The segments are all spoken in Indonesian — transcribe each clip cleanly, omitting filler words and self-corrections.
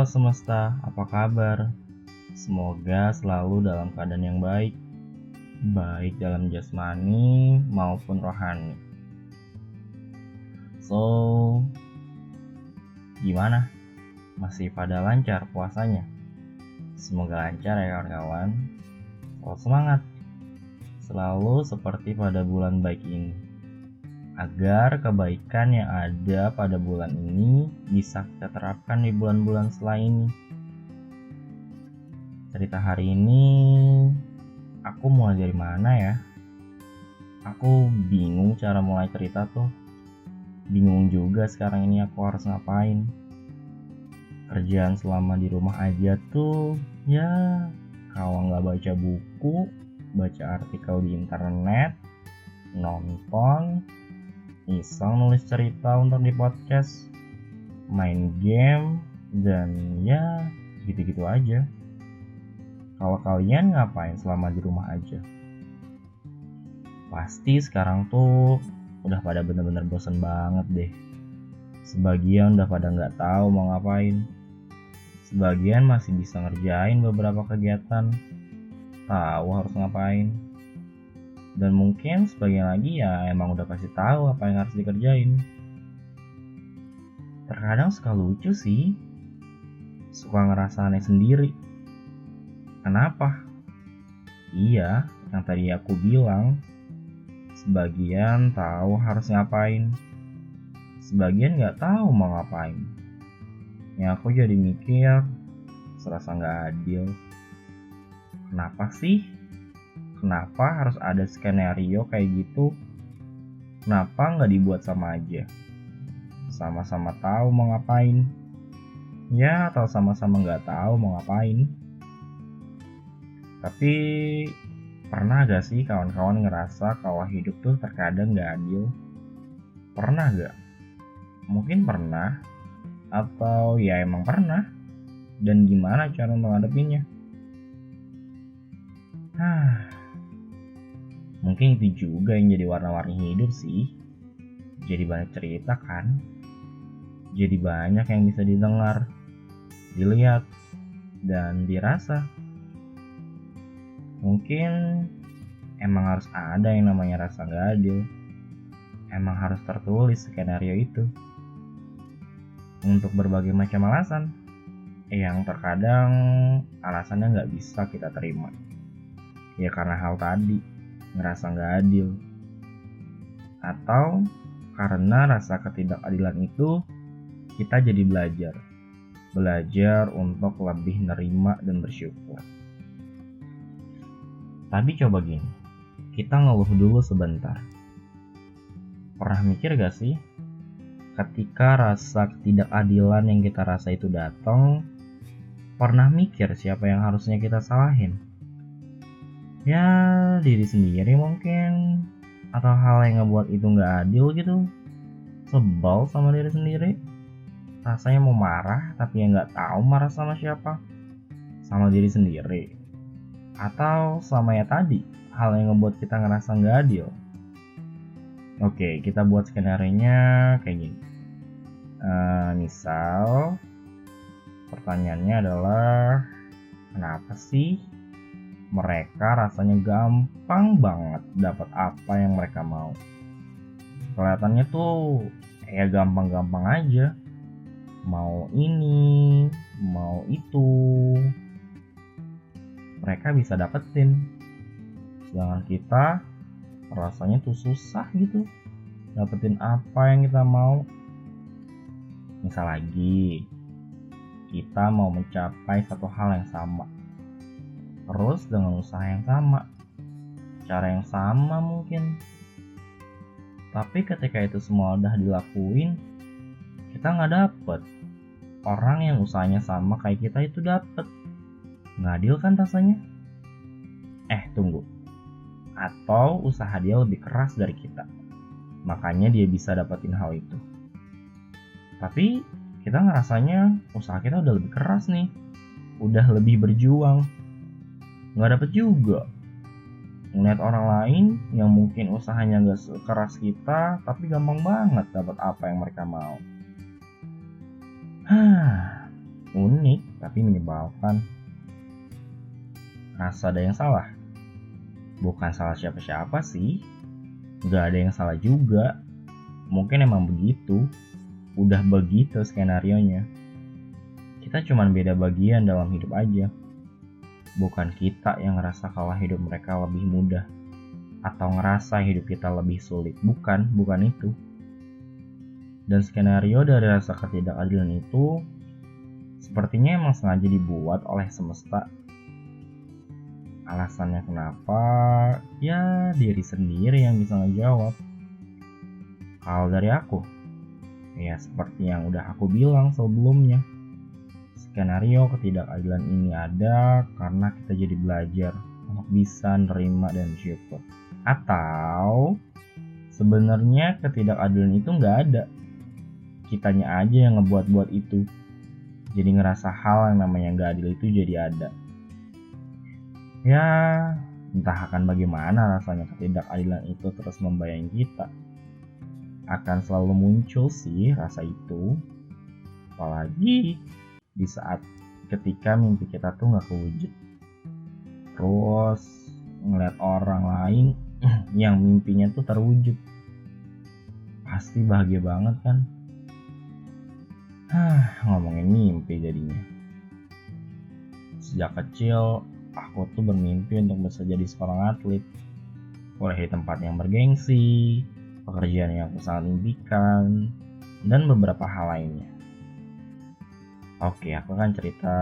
Halo semesta, apa kabar? Semoga selalu dalam keadaan yang baik, baik dalam jasmani maupun rohani. So, gimana? Masih pada lancar puasanya? Semoga lancar ya kawan-kawan. Selalu semangat, selalu seperti pada bulan baik ini, agar kebaikan yang ada pada bulan ini bisa kita terapkan di bulan-bulan setelah ini. Cerita hari ini aku mulai dari mana ya? Aku bingung cara mulai cerita tuh. Bingung juga sekarang ini aku harus ngapain. Kerjaan selama di rumah aja tuh ya kalau nggak baca buku, baca artikel di internet, nonton, iseng nulis cerita untuk di podcast, main game, dan ya gitu-gitu aja. Kalau kalian ngapain selama di rumah aja? Pasti sekarang tuh udah pada bener-bener bosen banget deh. Sebagian udah pada nggak tahu mau ngapain. Sebagian masih bisa ngerjain beberapa kegiatan, tahu harus ngapain. Dan mungkin sebagian lagi ya emang udah pasti tahu apa yang harus dikerjain. Terkadang suka lucu sih, suka ngerasa aneh sendiri. Kenapa? Iya, yang tadi aku bilang, sebagian tahu harus ngapain, sebagian nggak tahu mau ngapain. Ya aku jadi mikir, serasa nggak adil. Kenapa sih? Kenapa harus ada skenario kayak gitu? Kenapa nggak dibuat sama aja? Sama-sama tahu mau ngapain? Ya atau sama-sama nggak tahu mau ngapain? Tapi pernah gak sih kawan-kawan ngerasa kalau hidup tuh terkadang nggak adil? Pernah gak? Mungkin pernah, atau ya emang pernah. Dan gimana cara menghadapinya? Mungkin itu juga yang jadi warna-warni hidup sih. Jadi banyak cerita kan? Jadi banyak yang bisa didengar, dilihat, dan dirasa. Mungkin emang harus ada yang namanya rasa gak adil. Emang harus tertulis skenario itu. Untuk berbagai macam alasan yang terkadang alasannya gak bisa kita terima. Ya karena hal tadi, ngerasa gak adil. Atau karena rasa ketidakadilan itu kita jadi belajar untuk lebih nerima dan bersyukur. Tapi coba gini, kita ngeluh dulu sebentar. Pernah mikir gak sih, ketika rasa ketidakadilan yang kita rasa itu datang, pernah mikir siapa yang harusnya kita salahin? Ya diri sendiri mungkin, atau hal yang ngebuat itu gak adil gitu. Sebel sama diri sendiri, rasanya mau marah tapi ya gak tahu marah sama siapa. Sama diri sendiri, atau sama ya tadi, hal yang ngebuat kita ngerasa gak adil. Oke, kita buat skenario-nya kayak gini. Misal pertanyaannya adalah, kenapa sih mereka rasanya gampang banget dapat apa yang mereka mau? Kelihatannya tuh ya gampang-gampang aja, mau ini, mau itu, mereka bisa dapetin. Sedangkan kita rasanya tuh susah gitu dapetin apa yang kita mau. Misal lagi, kita mau mencapai satu hal yang sama, terus dengan usaha yang sama, cara yang sama mungkin. Tapi ketika itu semua udah dilakuin, kita gak dapet. Orang yang usahanya sama kayak kita itu dapet. Gak adil kan rasanya? Tunggu. Atau usaha dia lebih keras dari kita, makanya dia bisa dapetin hal itu. Tapi kita ngerasanya usaha kita udah lebih keras nih, udah lebih berjuang, gak dapet juga. Ngeliat orang lain yang mungkin usahanya gak sekeras kita, tapi gampang banget dapat apa yang mereka mau. Unik tapi menyebalkan. Rasa ada yang salah? Bukan salah siapa-siapa sih. Gak ada yang salah juga. Mungkin emang begitu. Udah begitu skenarionya. Kita cuman beda bagian dalam hidup aja. Bukan kita yang ngerasa kalau hidup mereka lebih mudah atau ngerasa hidup kita lebih sulit. Bukan itu. Dan skenario dari rasa ketidakadilan itu sepertinya emang sengaja dibuat oleh semesta. Alasannya kenapa? Ya diri sendiri yang bisa ngejawab. Kalau dari aku, ya seperti yang udah aku bilang sebelumnya, skenario ketidakadilan ini ada karena kita jadi belajar untuk bisa nerima dan syukur. Atau sebenarnya ketidakadilan itu nggak ada, kitanya aja yang ngebuat-buat itu. Jadi ngerasa hal yang namanya nggak adil itu jadi ada. Ya, entah akan bagaimana rasanya ketidakadilan itu terus membayangi kita. Akan selalu muncul sih rasa itu. Apalagi di saat ketika mimpi kita tuh nggak kewujud. Terus ngeliat orang lain yang mimpinya tuh terwujud. Pasti bahagia banget kan? Ngomongin mimpi jadinya. Sejak kecil aku tuh bermimpi untuk bisa jadi seorang atlet. Mulai di tempat yang bergengsi, pekerjaan yang aku sangat impikan, dan beberapa hal lainnya. Oke, aku akan cerita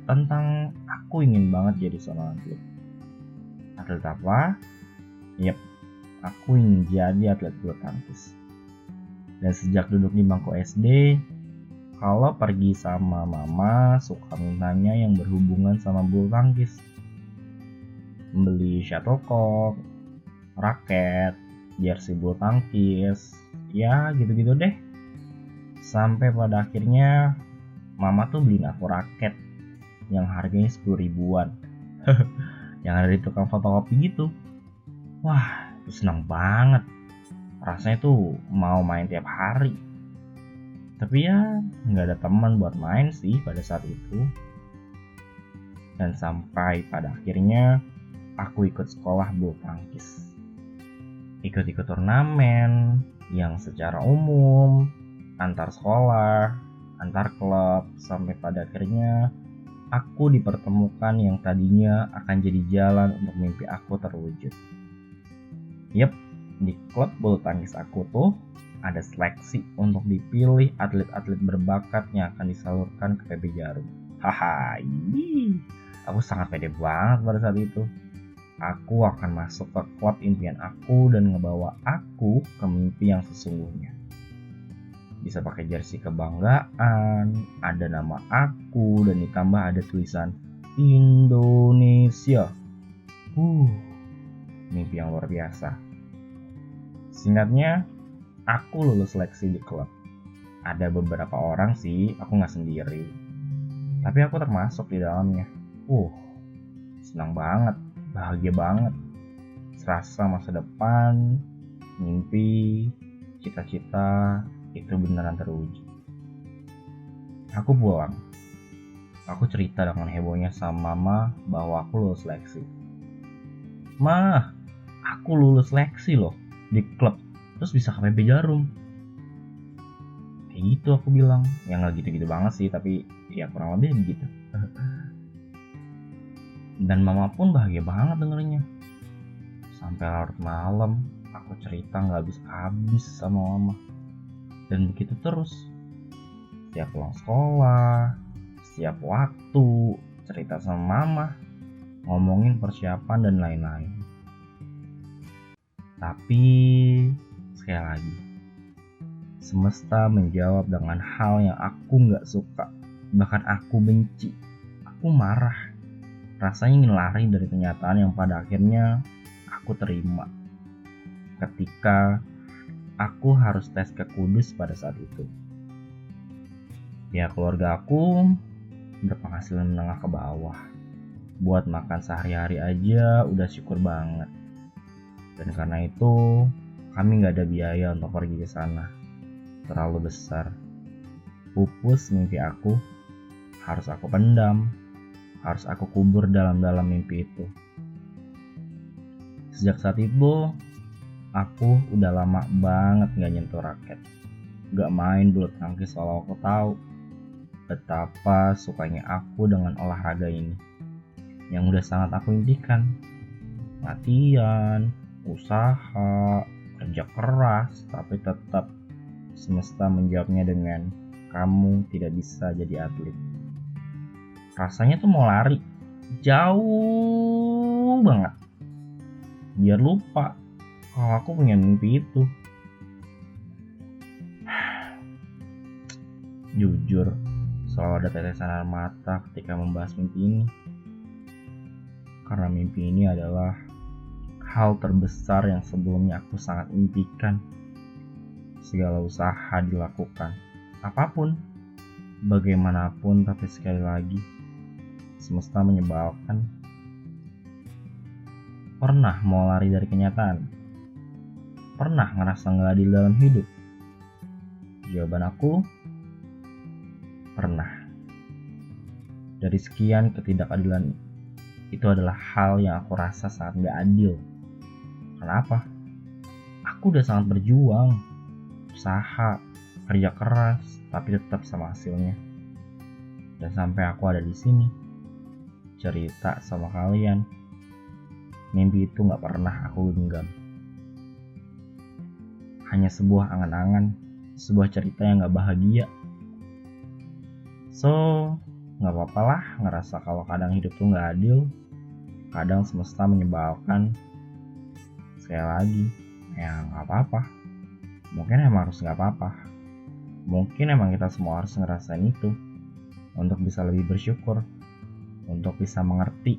tentang aku ingin banget jadi seorang atlet. Atlet apa? Yap, aku ingin jadi atlet bulu tangkis. Dan sejak duduk di bangku SD, kalau pergi sama mama suka mintanya yang berhubungan sama bulu tangkis. Beli shuttlecock, raket, jersey bulu tangkis, ya gitu-gitu deh. Sampai pada akhirnya mama tuh beliin aku raket yang harganya 10 ribuan. Yang ada di tukang fotokopi gitu. Wah, itu senang banget. Rasanya tuh mau main tiap hari. Tapi ya nggak ada teman buat main sih pada saat itu. Dan sampai pada akhirnya aku ikut sekolah bulu tangkis. Ikut-ikut turnamen yang secara umum, antar sekolah, antar klub, sampai pada akhirnya aku dipertemukan yang tadinya akan jadi jalan untuk mimpi aku terwujud. Yep, di klub bulu tangkis aku tuh ada seleksi untuk dipilih atlet-atlet berbakat yang akan disalurkan ke PB Jarum. Haha, ini aku sangat pede banget pada saat itu. Aku akan masuk ke klub impian aku dan ngebawa aku ke mimpi yang sesungguhnya. Bisa pakai jersey kebanggaan, ada nama aku, dan ditambah ada tulisan Indonesia. Mimpi yang luar biasa. Singkatnya, aku lulus seleksi di klub. Ada beberapa orang sih, aku gak sendiri. Tapi aku termasuk di dalamnya. Senang banget, bahagia banget. Serasa masa depan, mimpi, cita-cita itu beneran terwujud. Aku pulang. Aku cerita dengan hebohnya sama mama bahwa aku lulus seleksi. "Mah, aku lulus seleksi loh di klub, terus bisa ke PB Jarum." Kayak gitu aku bilang. Ya nggak gitu-gitu banget sih, tapi ya kurang lebih begitu. Dan mama pun bahagia banget dengernya. Sampai larut malam aku cerita nggak habis sama mama. Dan begitu terus. Setiap pulang sekolah, setiap waktu cerita sama mama, ngomongin persiapan dan lain-lain. Tapi sekali lagi, semesta menjawab dengan hal yang aku gak suka. Bahkan aku benci. Aku marah. Rasanya ingin lari dari kenyataan yang pada akhirnya aku terima. Ketika aku harus tes ke Kudus pada saat itu. Ya keluarga aku berpenghasilan menengah ke bawah. Buat makan sehari-hari aja udah syukur banget. Dan karena itu kami gak ada biaya untuk pergi ke sana. Terlalu besar. Pupus mimpi aku. harus aku pendam, harus aku kubur dalam-dalam mimpi itu. Sejak saat itu, aku udah lama banget gak nyentuh raket, gak main bulu tangkis walau aku tahu betapa sukanya aku dengan olahraga ini, yang udah sangat aku impikan. Latihan, usaha, kerja keras, tapi tetap semesta menjawabnya dengan kamu tidak bisa jadi atlet. Rasanya tuh mau lari jauh banget biar lupa kalau aku punya mimpi itu. Jujur, selalu ada tetesan air mata ketika membahas mimpi ini. Karena mimpi ini adalah hal terbesar yang sebelumnya aku sangat impikan. Segala usaha dilakukan, apapun, bagaimanapun, tapi sekali lagi, semesta menyebalkan. Pernah mau lari dari kenyataan? Pernah ngerasa gak adil dalam hidup? Jawaban aku, pernah. Dari sekian ketidakadilan, itu adalah hal yang aku rasa sangat gak adil. Kenapa? Aku udah sangat berjuang, usaha, kerja keras, tapi tetap sama hasilnya. Dan sampai aku ada di sini, cerita sama kalian, mimpi itu gak pernah aku genggam. Hanya sebuah angan-angan, sebuah cerita yang gak bahagia. So, gak apa-apa lah ngerasa kalau kadang hidup tuh gak adil, kadang semesta menyebalkan. Sekali lagi, ya gak apa-apa. Mungkin emang harus gak apa-apa. Mungkin emang kita semua harus ngerasain itu untuk bisa lebih bersyukur, untuk bisa mengerti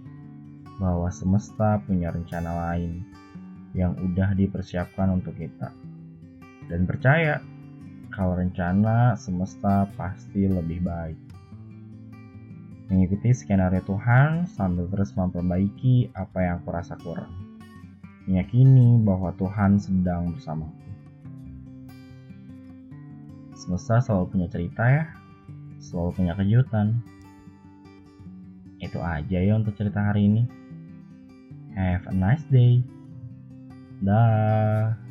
bahwa semesta punya rencana lain yang udah dipersiapkan untuk kita. Dan percaya kalau rencana semesta pasti lebih baik. Mengikuti skenario Tuhan sambil terus memperbaiki apa yang aku rasa kurang. Meyakini bahwa Tuhan sedang bersamaku. Semesta selalu punya cerita ya, selalu punya kejutan. Itu aja ya untuk cerita hari ini. Have a nice day. Dah.